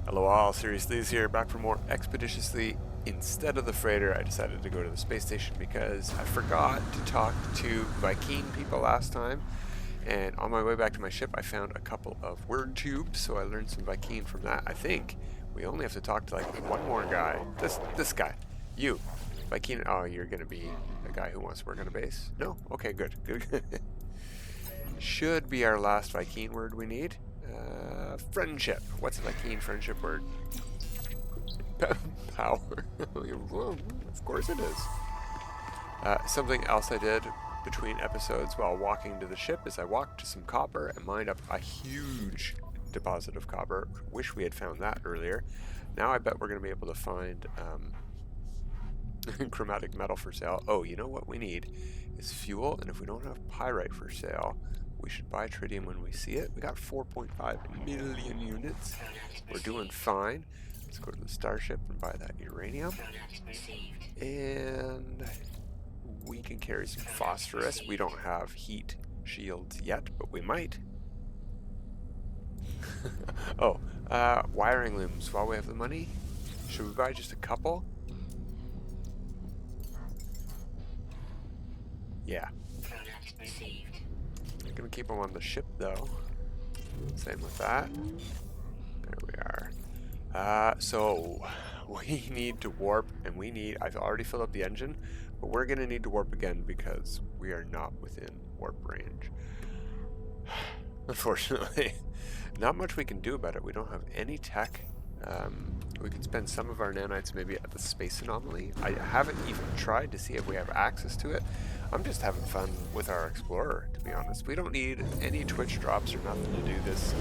Hello all, Seriously's here, back for more Expeditiously. Instead of the freighter, I decided to go to the space station because I forgot to talk to Vy'Keen people last time. And on my way back to my ship, I found a couple of word tubes, so I learned some Vy'Keen from that. I think we only have to talk to like one more guy. This guy. You. Vy'Keen. Oh, you're gonna be a guy who wants to work on a base? No? Okay, good. Good. Should be our last Vy'Keen word we need. Friendship. What's a Vy'Keen friendship word? Power. Of course it is. Something else I did between episodes while walking to the ship is I walked to some copper and mined up a huge deposit of copper. Wish we had found that earlier. Now I bet we're going to be able to find chromatic metal for sale. Oh, you know what we need is fuel, and if we don't have pyrite for sale, we should buy tritium when we see it. We got 4.5 million units. We're doing fine. Let's go to the starship and buy that uranium. And we can carry some phosphorus. We don't have heat shields yet, but we might. Oh, wiring looms. While we have the money, should we buy just a couple? Yeah. I'm gonna keep them on the ship though. Same with that. There we are. So we need to warp, and I've already filled up the engine, but we're gonna need to warp again because we are not within warp range. Unfortunately. Not much we can do about it. We don't have any tech. We could spend some of our nanites maybe at the Space Anomaly. I haven't even tried to see if we have access to it. I'm just having fun with our Explorer, to be honest. We don't need any Twitch drops or nothing to do this.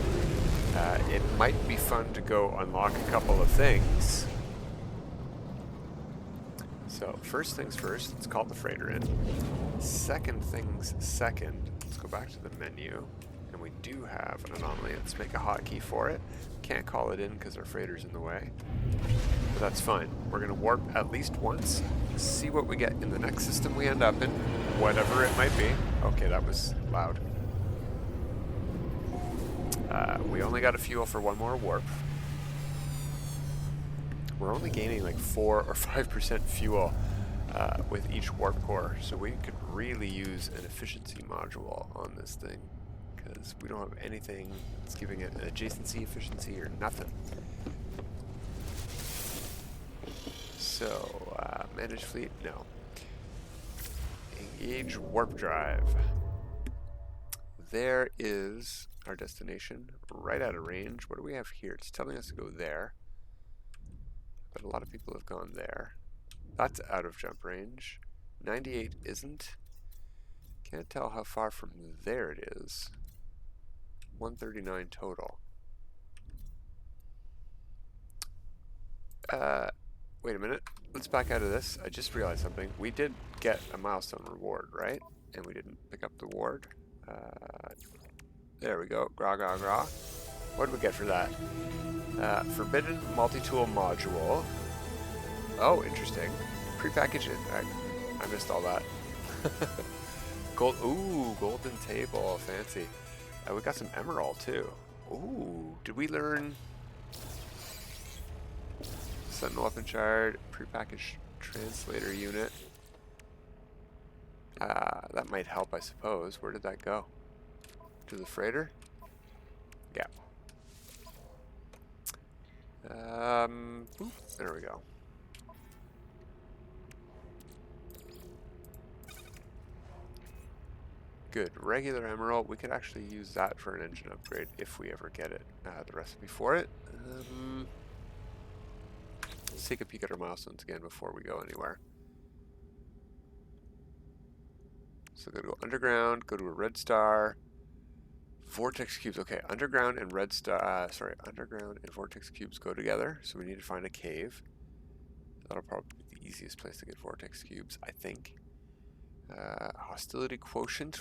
It might be fun to go unlock a couple of things. So, first things first, let's call the freighter in. Second things second, let's go back to the menu. And we do have an anomaly. Let's make a hotkey for it. Can't call it in because our freighter's in the way. But that's fine. We're going to warp at least once. See what we get in the next system we end up in. Whatever it might be. Okay, that was loud. We only got a fuel for one more warp. We're only gaining like 4 or 5% fuel with each warp core. So we could really use an efficiency module on this thing, because we don't have anything that's giving it an adjacency, efficiency, or nothing. So, manage fleet? No. Engage warp drive. There is our destination, right out of range. What do we have here? It's telling us to go there, but a lot of people have gone there. That's out of jump range. 98 isn't. Can't tell how far from there it is. 139 total. Wait a minute. Let's back out of this. I just realized something. We did get a milestone reward, right? And we didn't pick up the ward. There we go. Grah, grah, grah. What did we get for that? Forbidden multi-tool module. Oh, interesting. Prepackaged it. I missed all that. Gold. Ooh, golden table. Fancy. We got some emerald too. Ooh, did we learn Sentinel weapon shard, prepackaged translator unit? That might help, I suppose. Where did that go? To the freighter? Yeah. There we go. Good. Regular emerald. We could actually use that for an engine upgrade if we ever get it. The recipe for it. Let's take a peek at our milestones again before we go anywhere. So go to underground, go to a red star, vortex cubes. Okay, underground and red star. Underground and vortex cubes go together. So we need to find a cave. That'll probably be the easiest place to get vortex cubes, I think. Hostility quotient.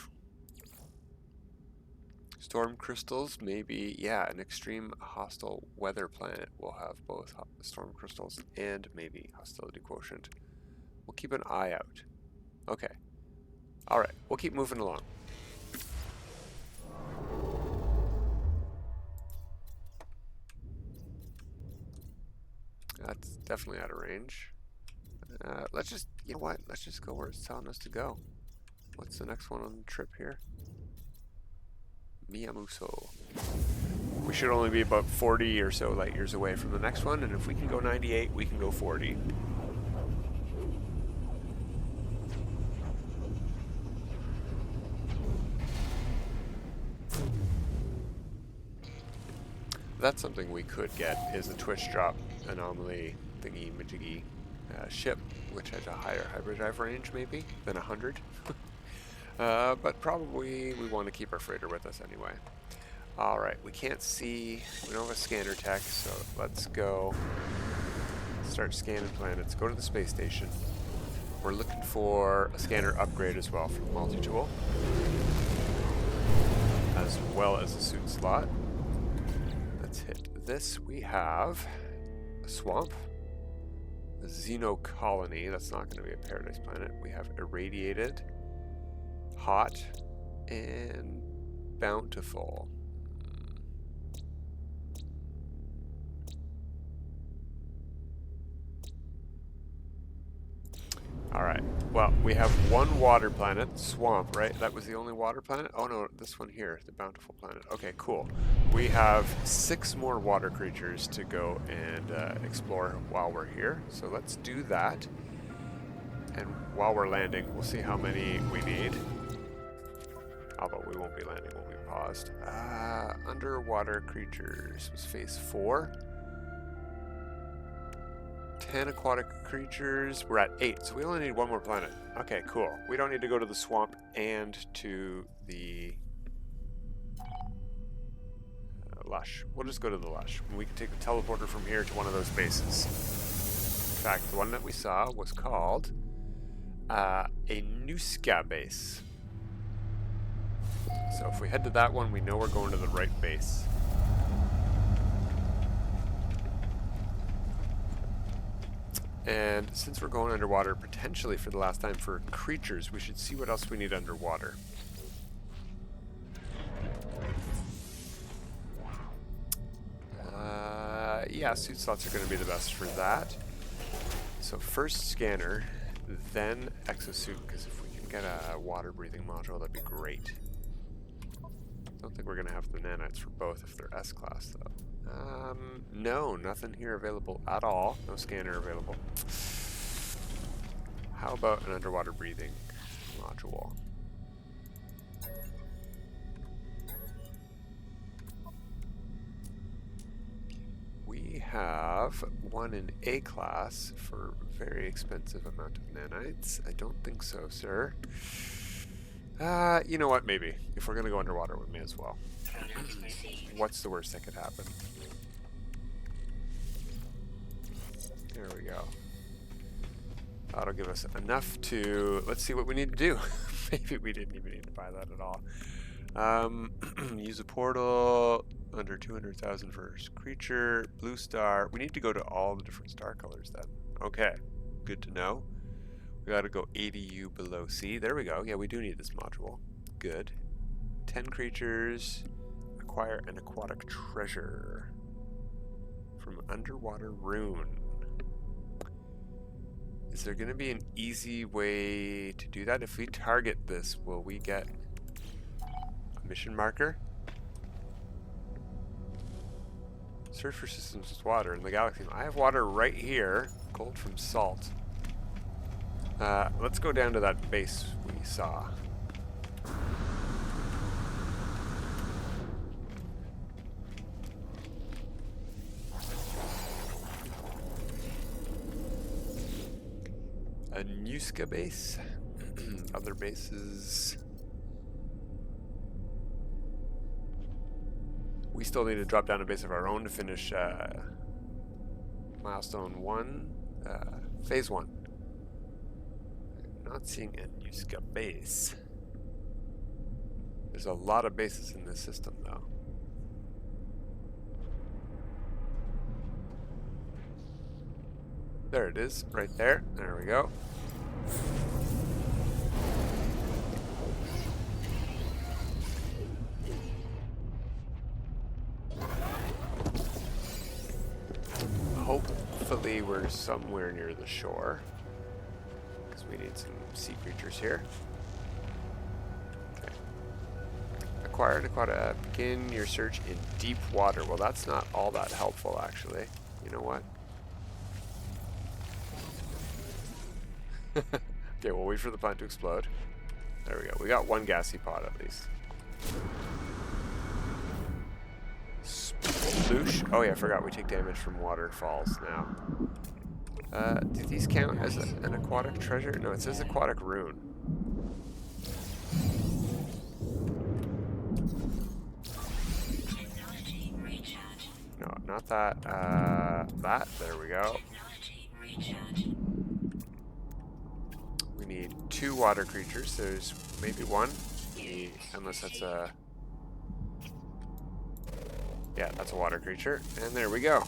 Storm crystals, maybe. Yeah, an extreme hostile weather planet will have both storm crystals and maybe hostility quotient. We'll keep an eye out. Okay. Alright, we'll keep moving along. That's definitely out of range. Let's just, you know what? Let's just go where it's telling us to go. What's the next one on the trip here? Miyamuso. We should only be about 40 or so light years away from the next one, and if we can go 98, we can go 40. That's something we could get, is a twitch drop anomaly thingy majiggy ship, which has a higher hyperdrive range maybe than 100. But probably we want to keep our freighter with us anyway. Alright, we can't see, we don't have a scanner tech, so let's go start scanning planets. Go to the space station. We're looking for a scanner upgrade as well from multi-tool, as well as a suit slot. Let's hit this. We have a swamp, a xeno colony. That's not going to be a paradise planet. We have irradiated, hot, and bountiful. Alright, well, we have one water planet, swamp, right? That was the only water planet? Oh no, this one here, the bountiful planet. Okay, cool. We have 6 more water creatures to go and explore while we're here. So let's do that. And while we're landing, we'll see how many we need. Although we won't be landing when we paused. Underwater creatures was phase 4. 10 aquatic creatures. We're at 8, so we only need one more planet. Okay, cool. We don't need to go to the swamp and to the lush. We'll just go to the lush. We can take the teleporter from here to one of those bases. In fact, the one that we saw was called a Nuska base. So if we head to that one, we know we're going to the right base. And since we're going underwater, potentially for the last time for creatures, we should see what else we need underwater. Yeah, suit slots are going to be the best for that. So first scanner, then exosuit, because if we can get a water-breathing module, that'd be great. I don't think we're going to have the nanites for both if they're S-class, though. No, nothing here available at all. No scanner available. How about an underwater breathing module? We have one in A class for very expensive amount of nanites. I don't think so, sir. You know what? Maybe. If we're going to go underwater, we may as well. What's the worst that could happen? There we go. That'll give us enough to... Let's see what we need to do. Maybe we didn't even need to buy that at all. Use a portal under 200,000 for creature. Blue star. We need to go to all the different star colors then. Okay. Good to know. We gotta go 80 U below C. There we go. Yeah, we do need this module. Good. 10 creatures. Acquire an aquatic treasure from underwater rune. Is there going to be an easy way to do that? If we target this, will we get a mission marker? Search for systems with water in the galaxy. I have water right here. Gold from salt. Let's go down to that base we saw. A Nuska base. Other bases. We still need to drop down a base of our own to finish milestone 1, phase 1. I'm not seeing a Nuska base. There's a lot of bases in this system though. There it is, right there. There we go. hopefully we're somewhere near the shore, because we need some sea creatures here. Okay. Acquired aquatic. Begin your search in deep water. Well, that's not all that helpful, actually. You know what? Okay, we'll wait for the plant to explode. There we go. We got one gassy pod at least. Sploosh. Oh yeah, I forgot we take damage from waterfalls now. Do these count as an aquatic treasure? No, it says aquatic rune. No, not that. That. There we go. We need 2 water creatures. There's maybe 1. Unless that's a... Yeah, that's a water creature. And there we go.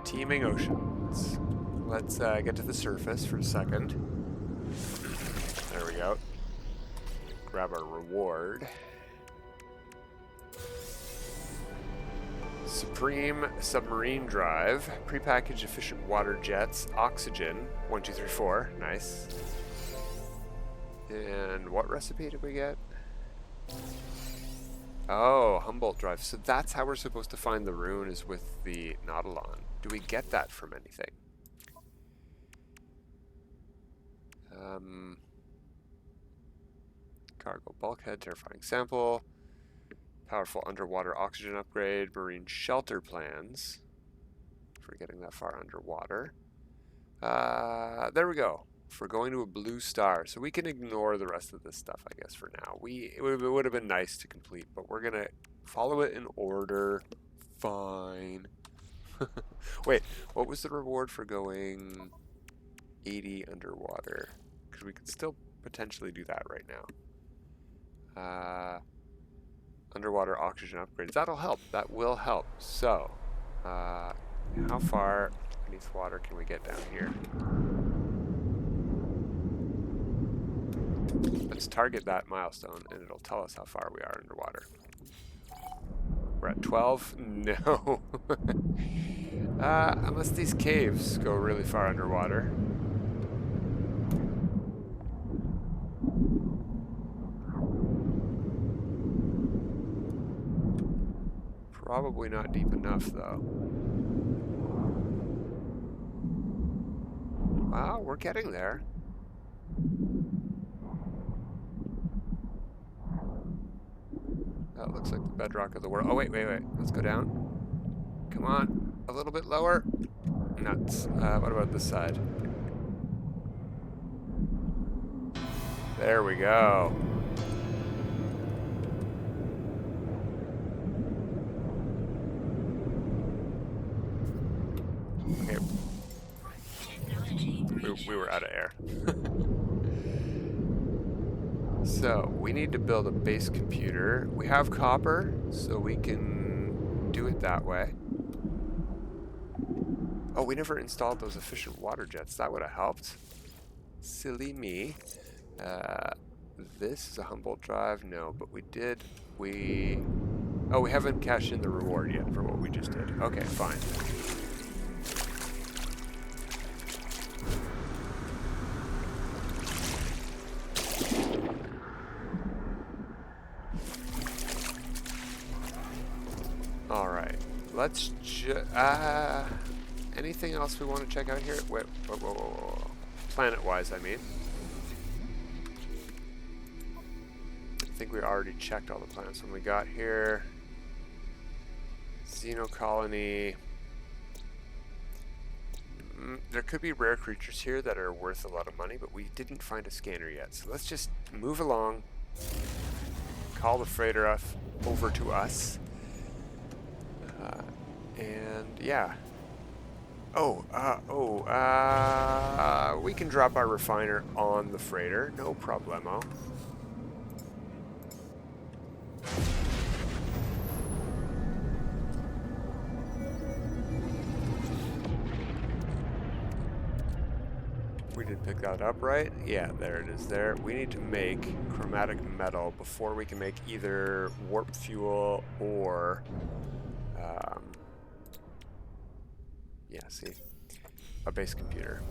Teeming oceans. Let's get to the surface for a second. There we go. Grab our reward. Supreme submarine drive. Prepackaged efficient water jets. Oxygen. 1, 2, 3, 4. Nice. And what recipe did we get? Oh, Humboldt drive. So that's how we're supposed to find the rune, is with the Nautilon. Do we get that from anything? Cargo bulkhead, terrifying sample. Powerful underwater oxygen upgrade. Marine shelter plans. If we're getting that far underwater. There we go. For going to a blue star. So we can ignore the rest of this stuff, I guess, for now. It would have been nice to complete, but we're going to follow it in order. Fine. Wait, what was the reward for going 80 underwater? Because we could still potentially do that right now. Underwater oxygen upgrades. That'll help. That will help. So, how far beneath water can we get down here? Let's target that milestone, and it'll tell us how far we are underwater. We're at 12? No. Unless these caves go really far underwater. Probably not deep enough, though. Wow, we're getting there. That looks like the bedrock of the world. Oh, wait. Let's go down. Come on. A little bit lower. Nuts. What about this side? There we go. Okay. We were out of air. So, we need to build a base computer. We have copper, so we can do it that way. Oh, we never installed those efficient water jets. That would have helped. Silly me. This is a Humboldt drive? No, but we did... Oh, we haven't cashed in the reward yet for what we just did. Okay, fine. Alright, let's anything else we want to check out here? Wait, whoa. Planet-wise, I mean. I think we already checked all the planets when we got here. Xeno colony. There could be rare creatures here that are worth a lot of money, but we didn't find a scanner yet. So let's just move along. Call the freighter over to us. And yeah. We can drop our refiner on the freighter, no problemo. We did pick that up, right? Yeah, there it is there. We need to make chromatic metal before we can make either warp fuel or Yeah, see, a base computer.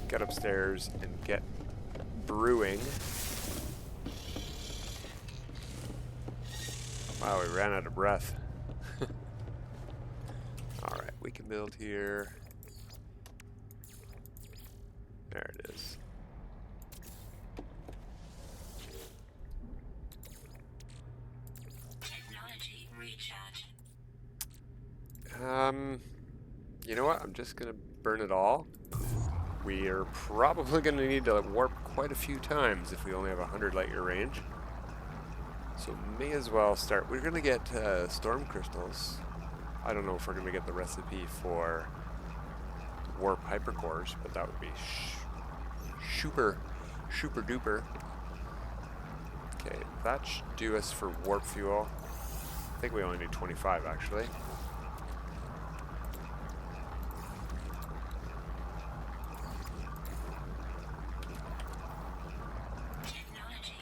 Get upstairs and get brewing. Wow, we ran out of breath. Alright, we can build here. There it is. Technology recharge. You know what? I'm just gonna burn it all. We are probably gonna need to warp quite a few times if we only have 100 light year range. So may as well start. We're gonna get storm crystals. I don't know if we're gonna get the recipe for warp hypercores, but that would be super duper. Okay, that should do us for warp fuel. I think we only need 25 actually.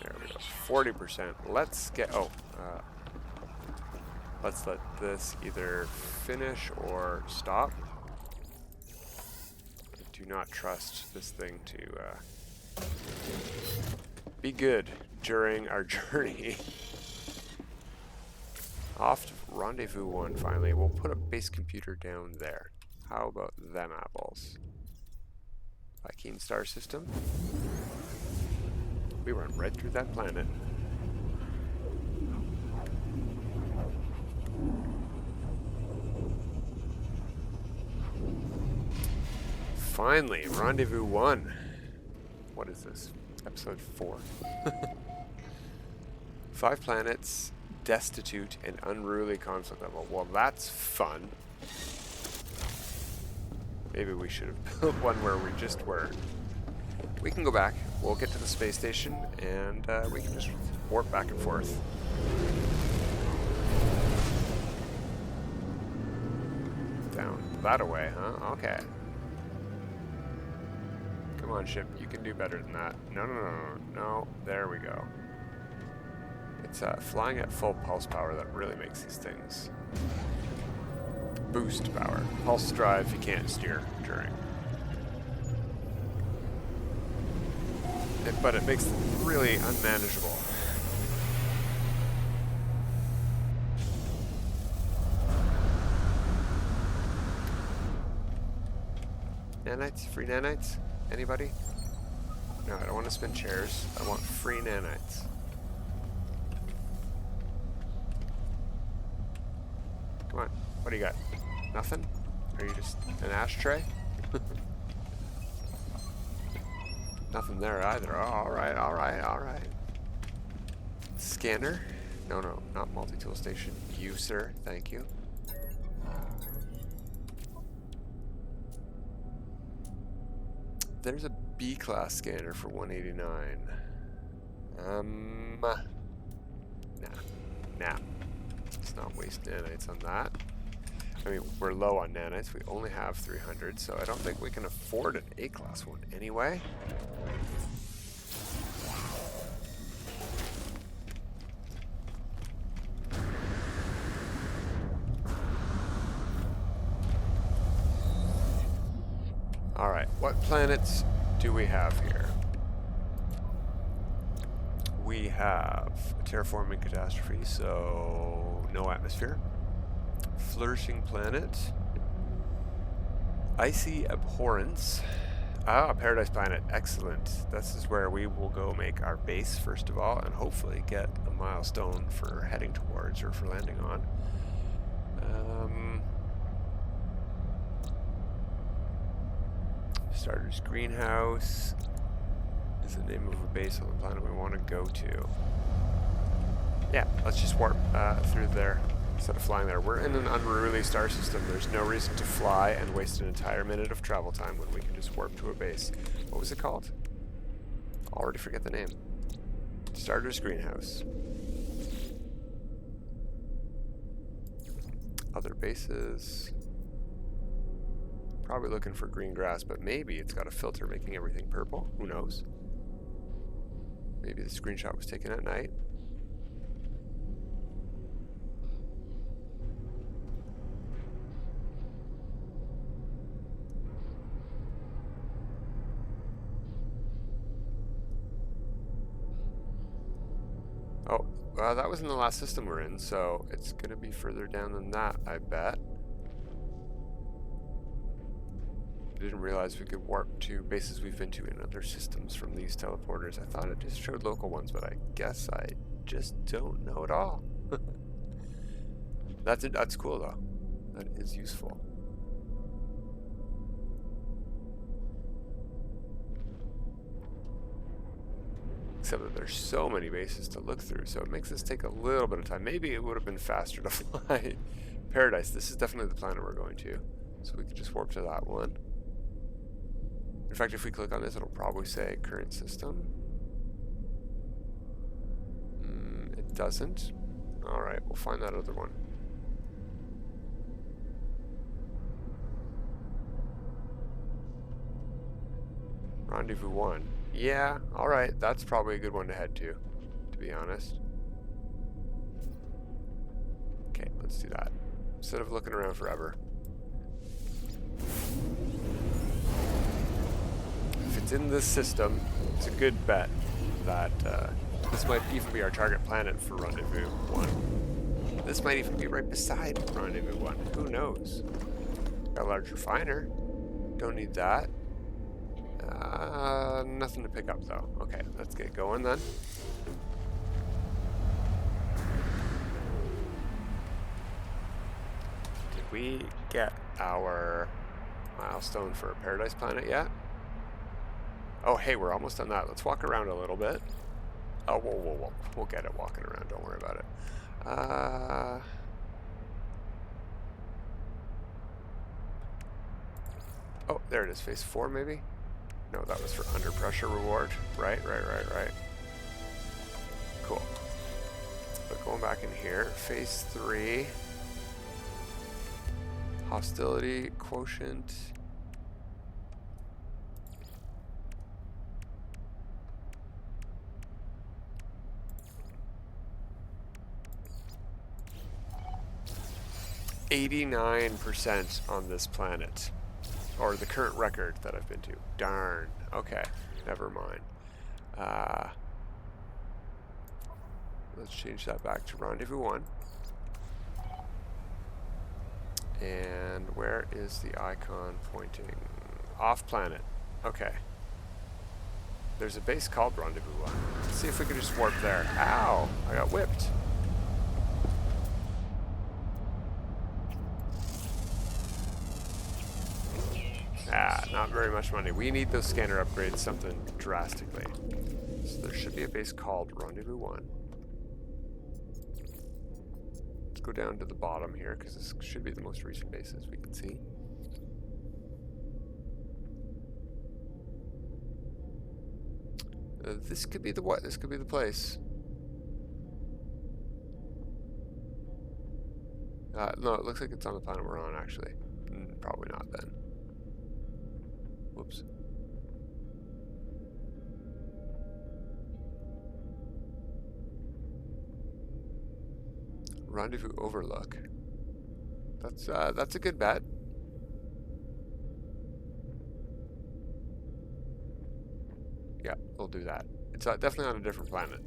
There we go, 40%. Let's get, let's let this either finish or stop. I do not trust this thing to be good during our journey. Off to Rendezvous 1 finally. We'll put a base computer down there. How about them apples? Vy'Keen star system. We run right through that planet. Finally, Rendezvous 1. What is this? Episode 4. 5 planets, destitute and unruly conflict level. Well, that's fun. Maybe we should have built one where we just were. We can go back. We'll get to the space station and we can just warp back and forth. Down that away, huh? Okay. Come on, ship. You can do better than that. No. There we go. It's flying at full pulse power that really makes these things. Boost power. Pulse drive you can't steer during. But it makes them really unmanageable. Nanites? Free nanites? Anybody? No, I don't want to spin chairs. I want free nanites. Come on. What do you got? Nothing? Are you just an ashtray? Nothing there either. Oh, alright. Scanner? No, not multi-tool station. You, sir. Thank you. There's a B-class scanner for 189. Nah. Let's not waste nanites on that. I mean, we're low on nanites. We only have 300, so I don't think we can afford an A-class one anyway. Alright, what planets do we have here? We have a terraforming catastrophe, so no atmosphere. Flourishing planet. Icy abhorrence. Ah, paradise planet. Excellent. This is where we will go make our base first of all, and hopefully get a milestone for heading towards or for landing on. Starter's greenhouse is the name of a base on the planet we want to go to. Yeah, let's just warp through there instead of flying there. We're in an unruly star system. There's no reason to fly and waste an entire minute of travel time when we can just warp to a base. What was it called? Already forget the name. Starter's greenhouse. Other bases. Probably looking for green grass, but maybe it's got a filter making everything purple. Who knows? Maybe the screenshot was taken at night. Oh, well, that wasn't the last system we're in, so it's going to be further down than that, I bet. Didn't realize we could warp to bases we've been to in other systems from these teleporters. I thought it just showed local ones, but I guess I just don't know at all. That's cool though. That is useful. Except that there's so many bases to look through, so it makes this take a little bit of time. Maybe it would have been faster to fly Paradise. This is definitely the planet we're going to, so we could just warp to that one. In fact, if we click on this, it'll probably say current system. It doesn't. Alright, we'll find that other one. Rendezvous 1. Yeah, alright, that's probably a good one to head to be honest. Okay, let's do that. Instead of looking around forever. If it's in this system, it's a good bet that this might even be our target planet for Rendezvous 1. This might even be right beside Rendezvous 1. Who knows? Got a large refiner. Don't need that. Nothing to pick up though. Okay, let's get going then. Did we get our milestone for a Paradise planet yet? Oh, hey, we're almost on that. Let's walk around a little bit. Oh, whoa. We'll get it walking around. Don't worry about it. Oh, there it is. Phase 4, maybe? No, that was for under pressure reward. Right. Cool. But going back in here, phase 3. Hostility quotient. %89 on this planet. Or the current record that I've been to. Darn. Okay. Never mind. Let's change that back to Rendezvous 1. And where is the icon pointing? Off planet. Okay. There's a base called Rendezvous 1. Let's see if we can just warp there. Ow! I got whipped. Not very much money. We need those scanner upgrades something drastically. So there should be a base called Rendezvous 1. Let's go down to the bottom here because this should be the most recent bases we can see. This could be the what? This could be the place. No, it looks like it's on the planet we're on actually. Probably not then. Whoops. Rendezvous Overlook. That's a good bet. Yeah, we'll do that. It's definitely on a different planet.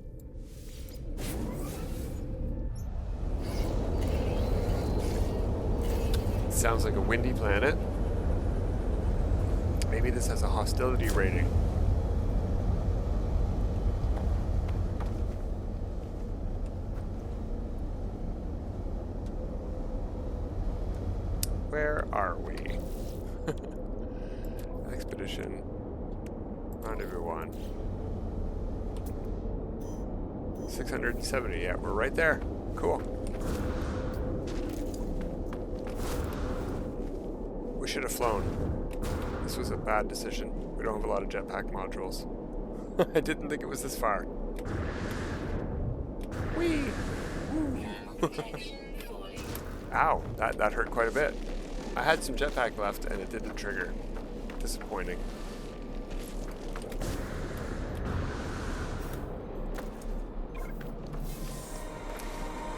Sounds like a windy planet. Maybe this has a hostility rating. Where are we? Expedition. Rendezvous 1. 670. Yeah, we're right there. Cool. We should have flown. This was a bad decision. We don't have a lot of jetpack modules. I didn't think it was this far. Whee! Ow, that hurt quite a bit. I had some jetpack left and it didn't trigger. Disappointing.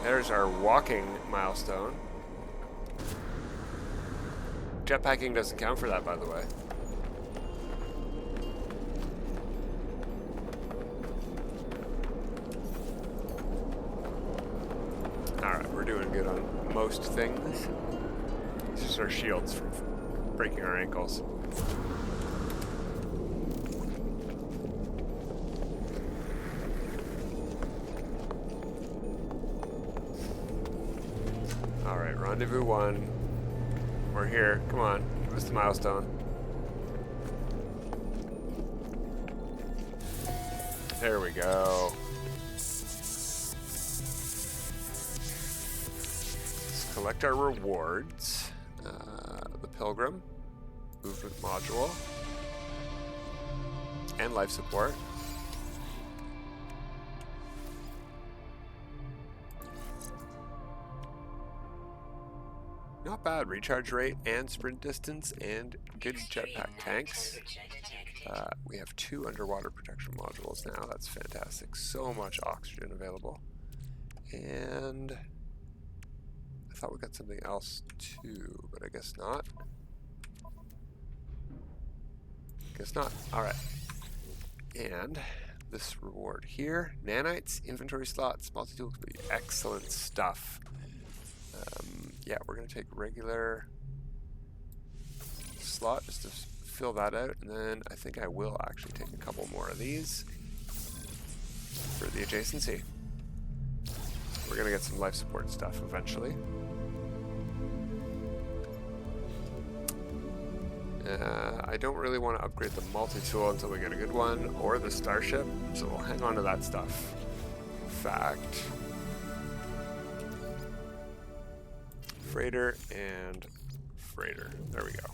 There's our walking milestone. Jetpacking doesn't count for that, by the way. doing good on most things. It's just our shields from breaking our ankles. Alright, Rendezvous 1. We're here. Come on. Give us the milestone. There we go. Let's collect our rewards. The Pilgrim, movement module, and life support. Not bad. Recharge rate and sprint distance and good jetpack tanks. We have 2 underwater protection modules now. That's fantastic. So much oxygen available. And I thought we got something else too, but I guess not. Guess not. Alright. And this reward here. Nanites, inventory slots, multi-tool. Excellent stuff. Yeah, we're going to take regular slot just to fill that out, and then I think I will actually take a couple more of these for the adjacency. We're going to get some life support stuff eventually. I don't really want to upgrade the multi-tool until we get a good one, or the starship, so we'll hang on to that stuff. In fact, freighter and freighter. There we go.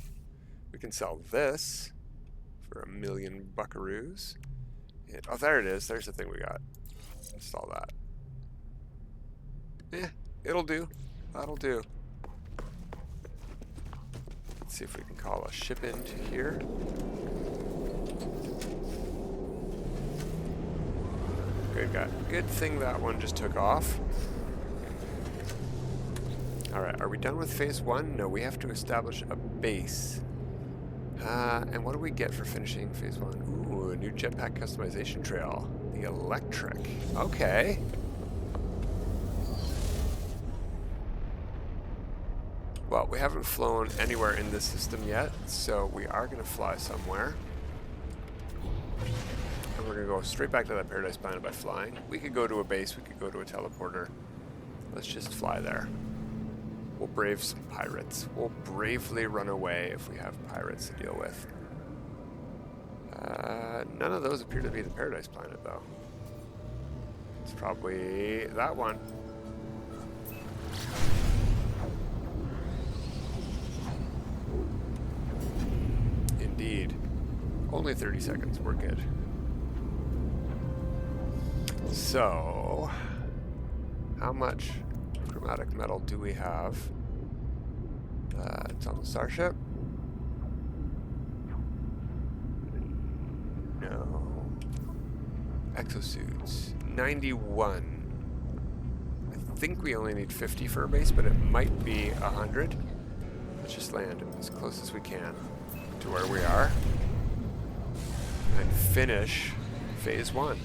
We can sell this for 1,000,000 buckaroos. And, oh, there it is. There's the thing we got. Install that. Eh, it'll do. That'll do. Let's see if we can call a ship into here. Good guy. Good thing that one just took off. Alright, are we done with phase 1? No, we have to establish a base. And what do we get for finishing phase 1? Ooh, a new jetpack customization trail. The electric. Okay. Well, we haven't flown anywhere in this system yet, so we are going to fly somewhere. And we're going to go straight back to that Paradise Planet by flying. We could go to a base, we could go to a teleporter. Let's just fly there. We'll brave some pirates. We'll bravely run away if we have pirates to deal with. None of those appear to be the Paradise Planet, though. It's probably that one. Indeed. Only 30 seconds. We're good. So, how much chromatic metal do we have? It's on the starship. No. Exosuits. 91. I think we only need 50 for a base, but it might be 100. Let's just land as close as we can to where we are and finish phase 1.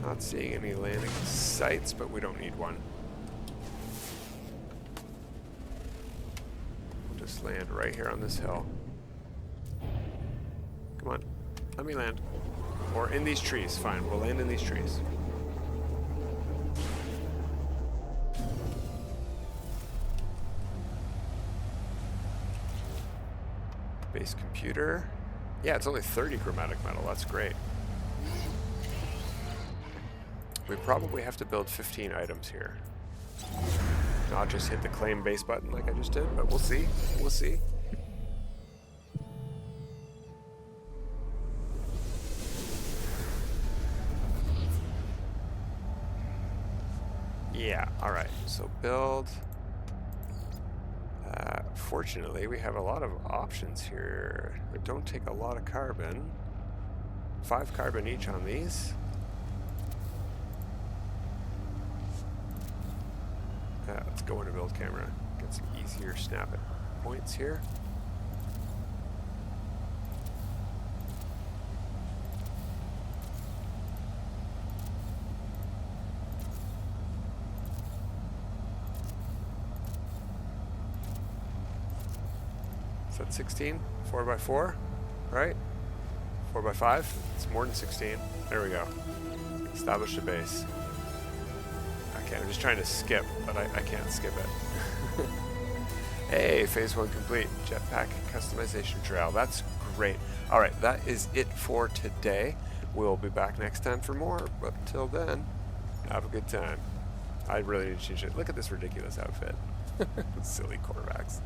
Not seeing any landing sites, but we don't need one. We'll just land right here on this hill. Come on, let me land. Or in these trees, fine, we'll land in these trees. Base computer. Yeah, it's only 30 chromatic metal, that's great. We probably have to build 15 items here. Not just hit the claim base button like I just did, but we'll see. We'll see. Yeah, alright. So build. Fortunately, we have a lot of options here that don't take a lot of carbon. 5 carbon each on these. Let's go into build camera. Get some easier snapping. points here. Is that 16? 4x4, right? 4x5? It's more than 16. There we go. Establish a base. Okay, I'm just trying to skip, but I can't skip it. Hey, phase 1 complete. Jetpack customization trail. That's great. Alright, that is it for today. We'll be back next time for more, but until then, have a good time. I really need to change it. Look at this ridiculous outfit. Silly quarterbacks.